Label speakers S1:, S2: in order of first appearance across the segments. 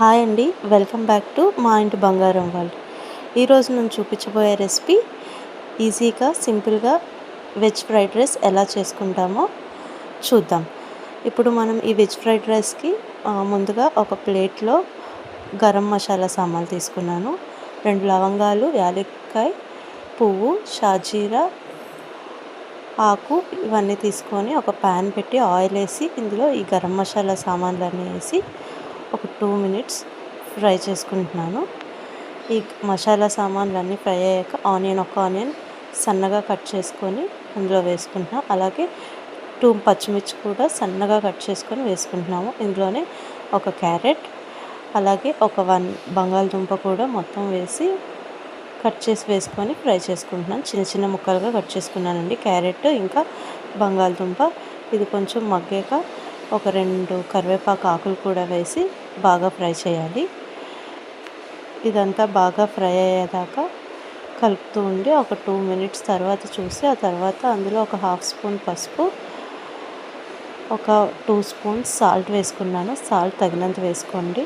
S1: Hi అండి, welcome back to మా ఇంటి బంగారం వరల్డ్. ఈరోజు నేను చూపించబోయే రెసిపీ ఈజీగా సింపుల్గా వెజ్ ఫ్రైడ్ రైస్ ఎలా చేసుకుంటామో చూద్దాం. ఇప్పుడు మనం ఈ వెజ్ ఫ్రైడ్ రైస్కి ముందుగా ఒక ప్లేట్లో గరం మసాలా సామాన్లు తీసుకున్నాను. 2 లవంగాలు, యాలక్కాయ పువ్వు, షాజీరా ఆకు ఇవన్నీ తీసుకొని ఒక ప్యాన్ పెట్టి ఆయిల్ వేసి ఇందులో ఈ గరం మసాలా సామాన్లన్నీ వేసి ఒక 2 మినిట్స్ ఫ్రై చేసుకుంటున్నాను. ఈ మసాలా సామాన్లన్నీ ఫ్రై అయ్యాక ఒక ఆనియన్ సన్నగా కట్ చేసుకొని అందులో వేసుకుంటున్నాం. అలాగే 2 పచ్చిమిర్చి కూడా సన్నగా కట్ చేసుకొని వేసుకుంటున్నాము. ఇందులోనే ఒక క్యారెట్, అలాగే ఒక 1 బంగాళదుంప కూడా మొత్తం వేసి కట్ చేసి వేసుకొని ఫ్రై చేసుకుంటున్నాను. చిన్న చిన్న ముక్కలుగా కట్ చేసుకున్నానండి క్యారెట్ ఇంకా బంగాళదుంప. ఇది కొంచెం మగ్గాక ఒక 2 కరివేపాకు ఆకులు కూడా వేసి బాగా ఫ్రై చేయాలి. ఇదంతా బాగా ఫ్రై అయ్యేదాకా కలుపుతూ ఉండి ఒక 2 మినిట్స్ తర్వాత చూసి ఆ తర్వాత అందులో ఒక 1/2 స్పూన్ పసుపు, ఒక 2 స్పూన్స్ సాల్ట్ వేసుకున్నాను. సాల్ట్ తగినంత వేసుకోండి.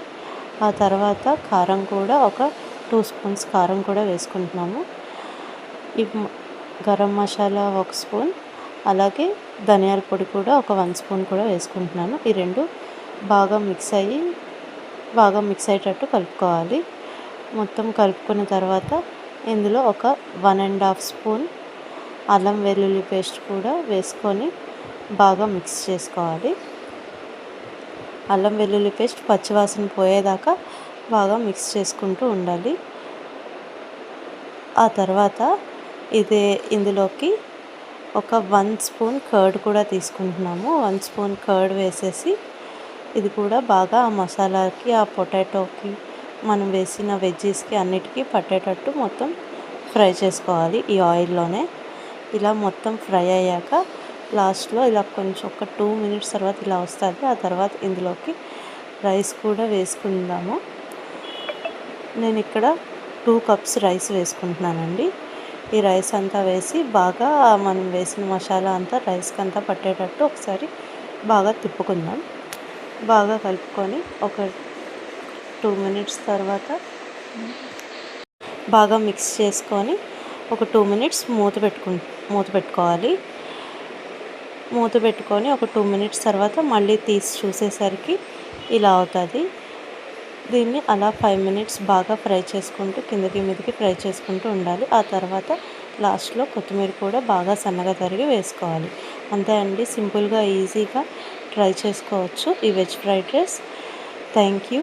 S1: ఆ తర్వాత కారం కూడా ఒక 2 స్పూన్స్ కారం కూడా వేసుకుంటున్నాము. ఈ గరం మసాలా 1 స్పూన్, అలాగే ధనియాల పొడి కూడా ఒక 1 స్పూన్ కూడా వేసుకుంటున్నాను. ఈ రెండు బాగా మిక్స్ అయ్యేటట్టు కలుపుకోవాలి. మొత్తం కలుపుకున్న తర్వాత ఇందులో ఒక 1.5 స్పూన్ అల్లం వెల్లుల్లి పేస్ట్ కూడా వేసుకొని బాగా మిక్స్ చేసుకోవాలి. అల్లం వెల్లుల్లి పేస్ట్ పచ్చివాసన పోయేదాకా బాగా మిక్స్ చేసుకుంటూ ఉండాలి. ఆ తర్వాత ఇందులోకి ఒక 1 స్పూన్ కర్డ్ కూడా తీసుకుంటున్నాము. 1 స్పూన్ కర్డ్ వేసేసి ఇది కూడా బాగా ఆ మసాలాకి, ఆ పొటాటోకి, మనం వేసిన వెజ్జీస్కి అన్నిటికీ పట్టేటట్టు మొత్తం ఫ్రై చేసుకోవాలి ఈ ఆయిల్లోనే. ఇలా మొత్తం ఫ్రై అయ్యాక లాస్ట్లో ఇలా కొంచెం ఒక 2 మినిట్స్ తర్వాత ఇలా వస్తుంది. ఆ తర్వాత ఇందులోకి రైస్ కూడా వేసుకుందాము. నేను ఇక్కడ 2 కప్స్ రైస్ వేసుకుంటున్నానండి. ఈ రైస్ అంతా వేసి బాగా మనం వేసిన మసాలా అంతా రైస్కి అంతా పట్టేటట్టు ఒకసారి బాగా తిప్పుకుందాం. బాగా కలుపుకొని ఒక 2 మినిట్స్ తర్వాత బాగా మిక్స్ చేసుకొని ఒక 2 మినిట్స్ మూత పెట్టుకోవాలి. మూత పెట్టుకొని ఒక 2 మినిట్స్ తర్వాత మళ్ళీ తీసి చూసేసరికి ఇలా అవుతుంది. దీన్ని అలా 5 మినిట్స్ బాగా ఫ్రై చేసుకుంటూ కిందకి మీదకి ఫ్రై చేసుకుంటూ ఉండాలి. ఆ తర్వాత లాస్ట్లో కొత్తిమీర కూడా బాగా సన్నగా తరిగి వేసుకోవాలి. అంతే అండి, సింపుల్గా ఈజీగా ట్రై చేసుకోవచ్చు ఈ veg fried rice. Thank you.